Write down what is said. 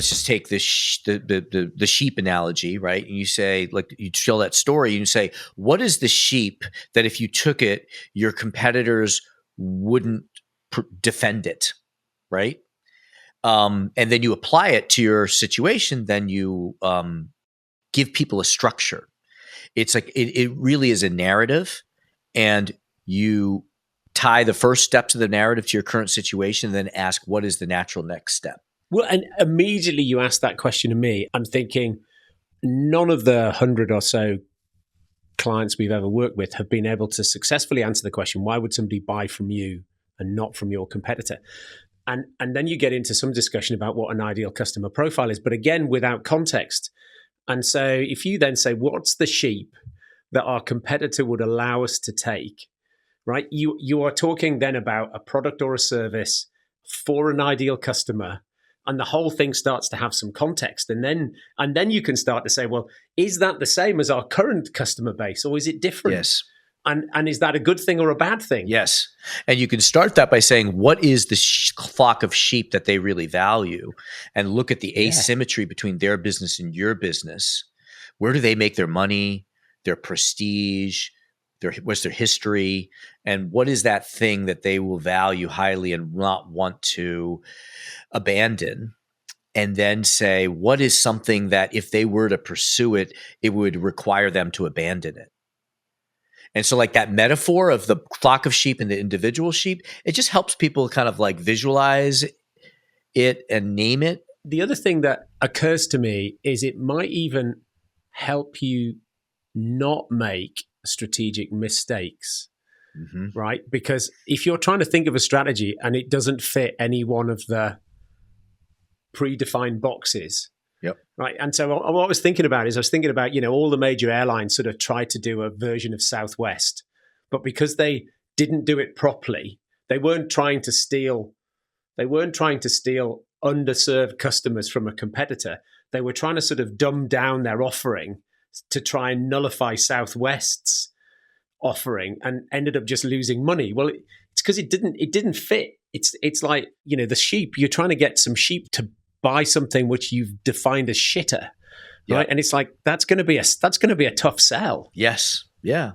let's just take the sheep analogy, right? And you say, like, you tell that story and you say, what is the sheep that if you took it, your competitors wouldn't defend it, right? And then you apply it to your situation, then you give people a structure. It's like it really is a narrative, and you tie the first steps of the narrative to your current situation, and then ask, what is the natural next step? Well, and immediately you ask that question to me, I'm thinking none of the 100 or so clients we've ever worked with have been able to successfully answer the question, why would somebody buy from you and not from your competitor? And then you get into some discussion about what an ideal customer profile is, but again, without context. And so if you then say, what's the sheep that our competitor would allow us to take, right? You are talking then about a product or a service for an ideal customer, and the whole thing starts to have some context. And then you can start to say, well, is that the same as our current customer base, or is it different? Yes. And is that a good thing or a bad thing? Yes. And you can start that by saying, what is the flock of sheep that they really value? And look at the asymmetry between their business and your business. Where do they make their money, their prestige, what's their history? And what is that thing that they will value highly and not want to abandon? And then say, what is something that if they were to pursue it, it would require them to abandon it? And so like that metaphor of the flock of sheep and the individual sheep, it just helps people kind of like visualize it and name it. The other thing that occurs to me is it might even help you not make strategic mistakes, right? Because if you're trying to think of a strategy and it doesn't fit any one of the predefined boxes, right? And so what I was thinking about, all the major airlines sort of tried to do a version of Southwest, but because they didn't do it properly, they weren't trying to steal underserved customers from a competitor. They were trying to sort of dumb down their offering to try and nullify Southwest's offering, and ended up just losing money. Well, it's because it didn't fit. It's like, the sheep, you're trying to get some sheep to buy something which you've defined as shitter, right? And it's like, that's going to be a tough sell. Yes. Yeah.